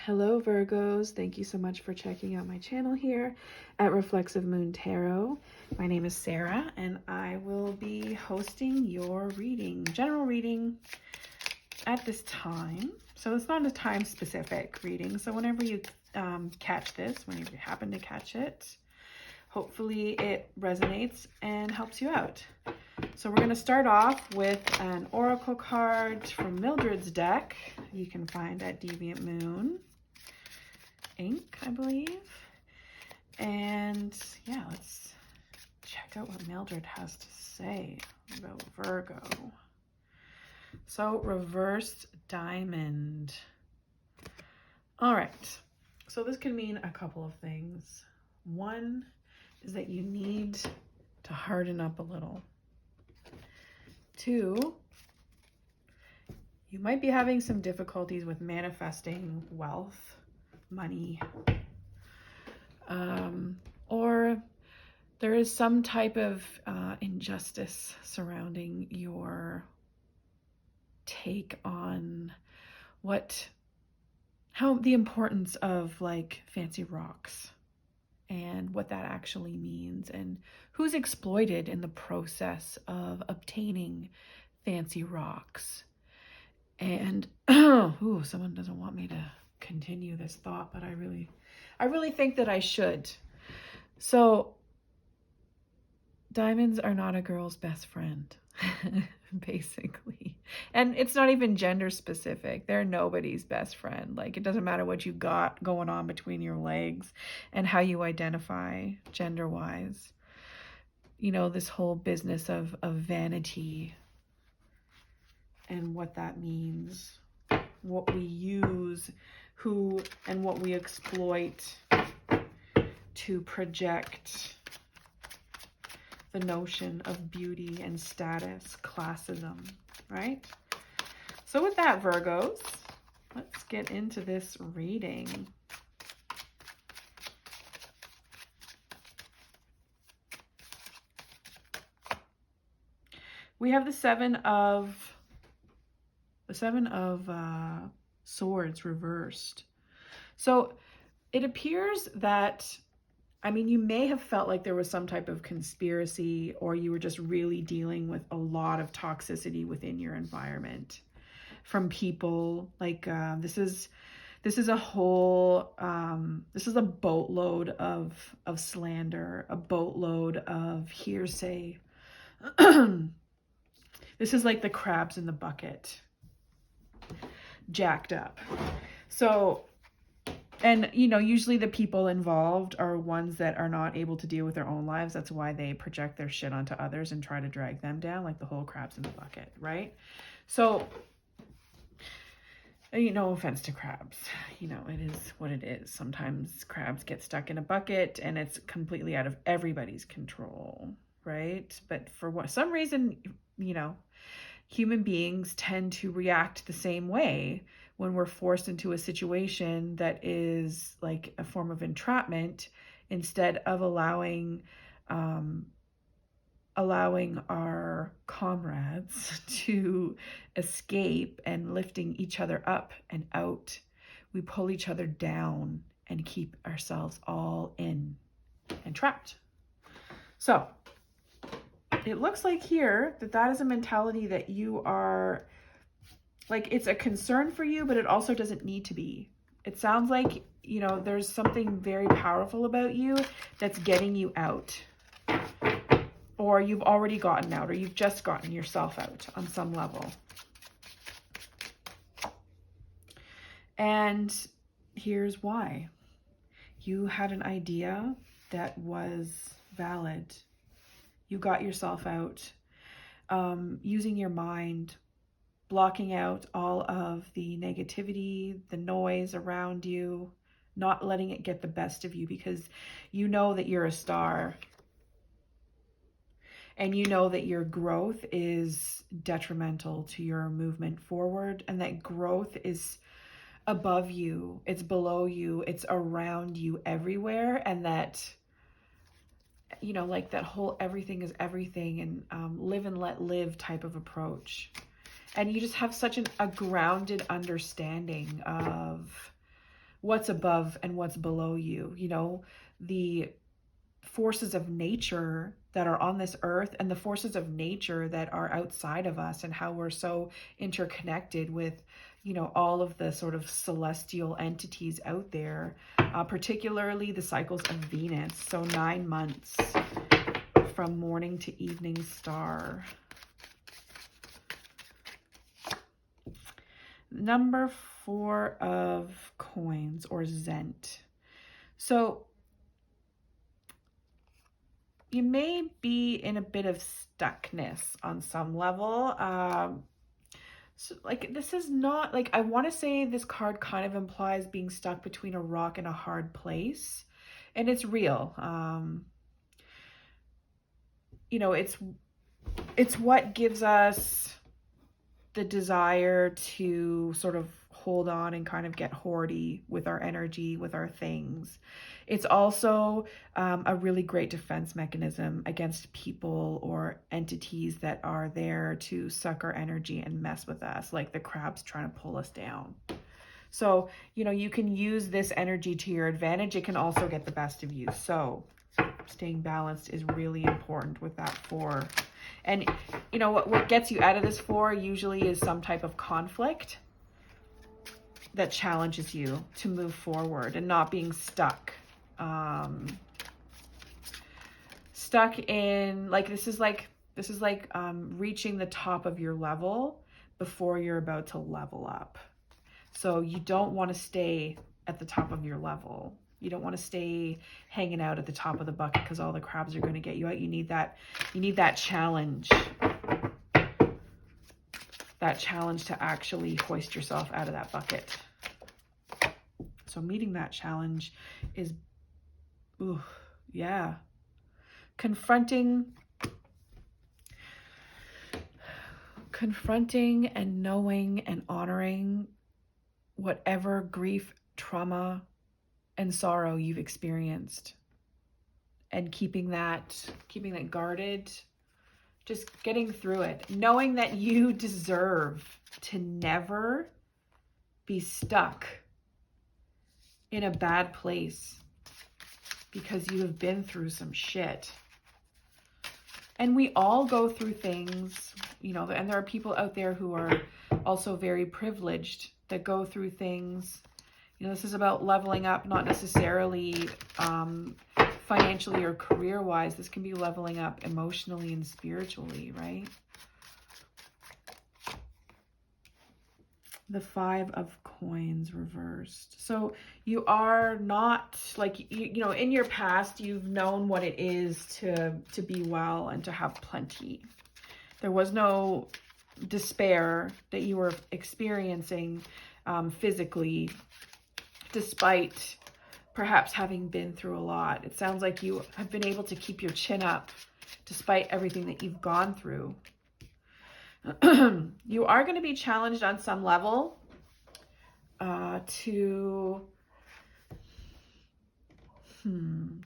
Hello Virgos, thank you so much for checking out my channel here at Reflexive Moon Tarot. My name is Sarah and I will be hosting your reading, general reading at this time. So it's not a time specific reading, so whenever you catch this, whenever you happen to catch it, hopefully it resonates and helps you out. So we're going to start off with an oracle card from Mildred's deck. You can find at Deviant Moon Ink, I believe. And yeah, let's check out what Mildred has to say about Virgo. So reversed diamond. All right. So this can mean a couple of things. One is that you need to harden up a little. Two, you might be having some difficulties with manifesting wealth, money, or there is some type of injustice surrounding your take on how the importance of like fancy rocks and what that actually means and who's exploited in the process of obtaining fancy rocks. And ooh, someone doesn't want me to continue this thought, but I really think that I should. So diamonds are not a girl's best friend, basically. And it's not even gender specific. They're nobody's best friend. Like, it doesn't matter what you got going on between your legs and how you identify gender-wise. You know, this whole business of vanity and what that means, what we use, who and what we exploit to project the notion of beauty and status, classism, right? So with that, Virgos, let's get into this reading. We have the Seven of Swords reversed. So it appears that, I mean, you may have felt like there was some type of conspiracy, or you were just really dealing with a lot of toxicity within your environment from people. Like this is a whole this is a boatload of slander, a boatload of hearsay. This is like the crabs in the bucket, jacked up. So, and you know, usually the people involved are ones that are not able to deal with their own lives. That's why they project their shit onto others and try to drag them down, like the whole crabs in the bucket, right? So, no offense to crabs, you know, it is what it is. Sometimes crabs get stuck in a bucket and it's completely out of everybody's control, right? But for some reason, you know, human beings tend to react the same way when we're forced into a situation that is like a form of entrapment, instead of allowing our comrades to escape and lifting each other up and out. We pull each other down and keep ourselves all in and trapped. So it looks like here that is a mentality that you are, like, it's a concern for you, but it also doesn't need to be. It sounds like, you know, there's something very powerful about you that's getting you out. Or you've already gotten out, or you've just gotten yourself out on some level. And here's why. You had an idea that was valid. You got yourself out, using your mind, blocking out all of the negativity, the noise around you, not letting it get the best of you, because you know that you're a star. And you know that your growth is detrimental to your movement forward, and that growth is above you, it's below you, it's around you everywhere, and that, you know, like that whole everything is everything and live and let live type of approach. And you just have such a grounded understanding of what's above and what's below you, you know, the forces of nature that are on this earth and the forces of nature that are outside of us, and how we're so interconnected with, you know, all of the sort of celestial entities out there, particularly the cycles of Venus. So 9 months from morning to evening star. Number 4 of coins, or Zent. So you may be in a bit of stuckness on some level. So like, this is not like, I want to say this card kind of implies being stuck between a rock and a hard place. And it's real. You know, it's what gives us the desire to sort of hold on and kind of get hoardy with our energy, with our things. It's also a really great defense mechanism against people or entities that are there to suck our energy and mess with us, like the crabs trying to pull us down. So, you know, you can use this energy to your advantage. It can also get the best of you. So staying balanced is really important with that 4. And, you know, what gets you out of this 4 usually is some type of conflict that challenges you to move forward and not being stuck. Stuck in, like, this is like reaching the top of your level before you're about to level up. So you don't want to stay at the top of your level. You don't want to stay hanging out at the top of the bucket because all the crabs are going to get you out. You need that challenge. That challenge to actually hoist yourself out of that bucket. So meeting that challenge is, ooh, yeah. Confronting and knowing and honoring whatever grief, trauma, and sorrow you've experienced, and keeping that guarded, just getting through it, knowing that you deserve to never be stuck in a bad place because you have been through some shit. And we all go through things, you know, and there are people out there who are also very privileged that go through things. You know, this is about leveling up, not necessarily financially or career-wise. This can be leveling up emotionally and spiritually, right? The 5 of coins reversed. So you are not, like, you know, in your past, you've known what it is to be well and to have plenty. There was no despair that you were experiencing physically, despite perhaps having been through a lot. It sounds like you have been able to keep your chin up despite everything that you've gone through. You are going to be challenged on some level to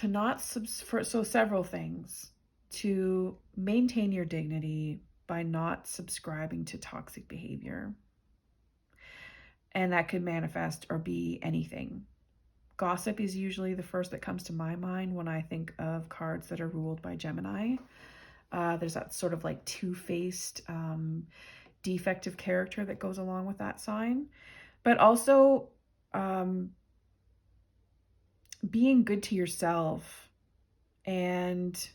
not so several things. To maintain your dignity by not subscribing to toxic behavior. And that could manifest or be anything. Gossip is usually the first that comes to my mind when I think of cards that are ruled by Gemini. There's that sort of like two-faced, defective character that goes along with that sign. But also being good to yourself and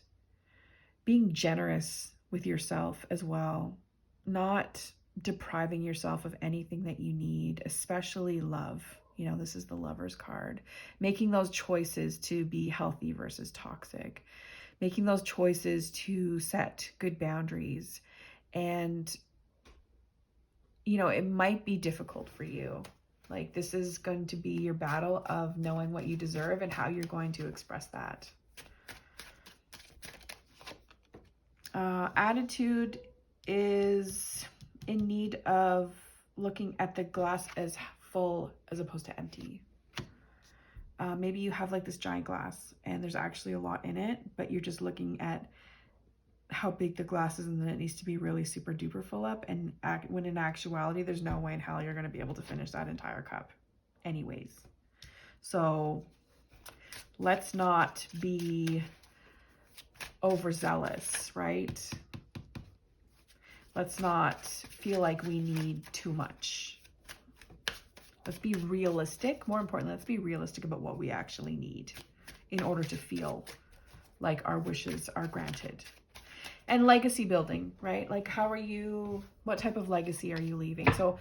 being generous with yourself as well. Not depriving yourself of anything that you need, especially love. You know, this is the Lover's card. Making those choices to be healthy versus toxic. Making those choices to set good boundaries. And, you know, it might be difficult for you. Like, this is going to be your battle of knowing what you deserve and how you're going to express that. Attitude is in need of looking at the glass as full as opposed to empty. Maybe you have like this giant glass and there's actually a lot in it, but you're just looking at how big the glass is and then it needs to be really super duper full up. And when in actuality, there's no way in hell you're going to be able to finish that entire cup anyways. So let's not be overzealous, right? Let's not feel like we need too much. Let's be realistic. More importantly, let's be realistic about what we actually need in order to feel like our wishes are granted. And legacy building, right? Like, what type of legacy are you leaving? So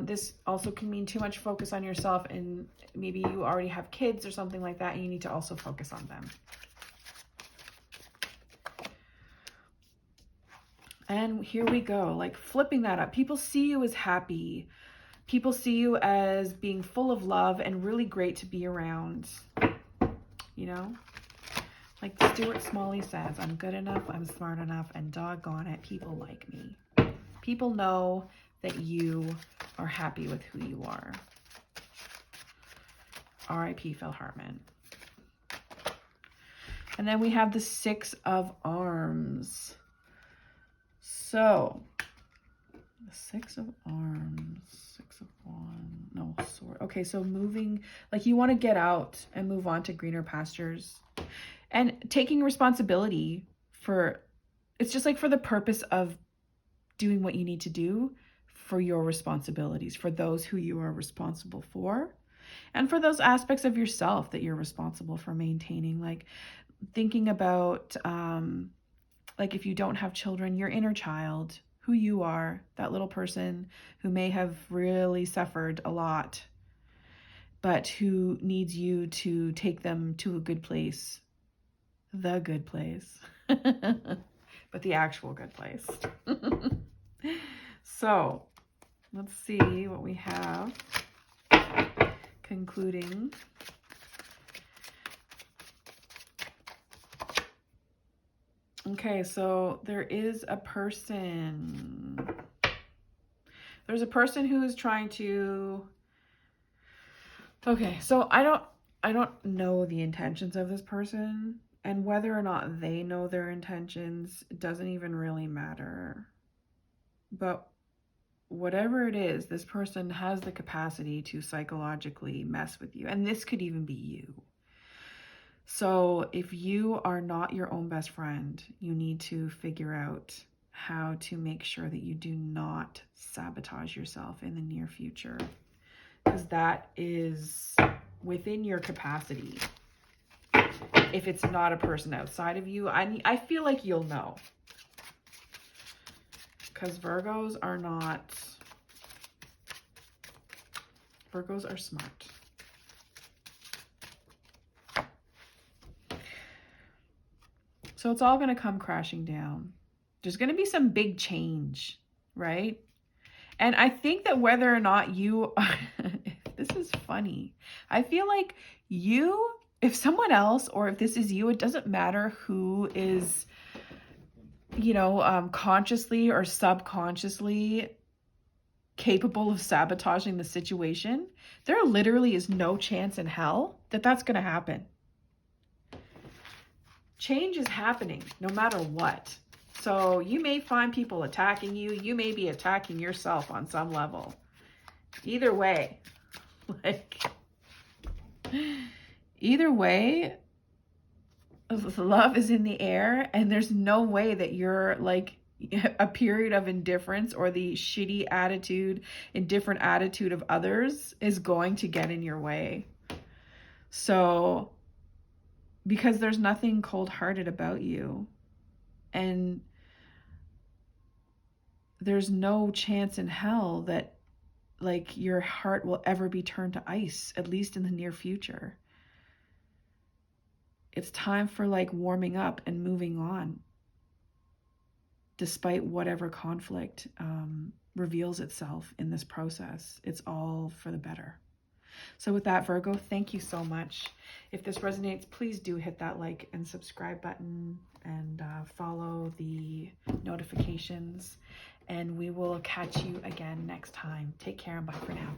this also can mean too much focus on yourself, and maybe you already have kids or something like that, and you need to also focus on them. And here we go, like flipping that up. People see you as happy. People see you as being full of love and really great to be around, you know? Like Stuart Smalley says, I'm good enough, I'm smart enough, and doggone it, people like me. People know that you are happy with who you are. R.I.P. Phil Hartman. And then we have the Six of Arms. So, the Six of Arms, Six of Wands, no, Sword. Okay, so moving, like you want to get out and move on to greener pastures. And taking responsibility for, it's just like for the purpose of doing what you need to do for your responsibilities, for those who you are responsible for, and for those aspects of yourself that you're responsible for maintaining. Like thinking about, like if you don't have children, your inner child, who you are, that little person who may have really suffered a lot, but who needs you to take them to a good place. The good place, but the actual good place. So let's see what we have concluding. Okay, so there is a person. There's a person who is trying to, okay, so I don't know the intentions of this person. And whether or not they know their intentions doesn't even really matter. But whatever it is, this person has the capacity to psychologically mess with you. And this could even be you. So if you are not your own best friend, you need to figure out how to make sure that you do not sabotage yourself in the near future. Because that is within your capacity. If it's not a person outside of you, I feel like you'll know. Because Virgos are smart. So it's all going to come crashing down. There's going to be some big change, right? And I think that whether or not you, this is funny. I feel like if someone else, or if this is you, it doesn't matter who is, consciously or subconsciously capable of sabotaging the situation. There literally is no chance in hell that that's going to happen. Change is happening no matter what. So you may find people attacking you. You may be attacking yourself on some level. Either way, love is in the air, and there's no way that you're like a period of indifference or the shitty attitude, indifferent attitude of others is going to get in your way. So, because there's nothing cold-hearted about you, and there's no chance in hell that like your heart will ever be turned to ice, at least in the near future. It's time for like warming up and moving on, despite whatever conflict reveals itself in this process. It's all for the better. So with that, Virgo, thank you so much. If this resonates, please do hit that like and subscribe button and follow the notifications. And we will catch you again next time. Take care and bye for now.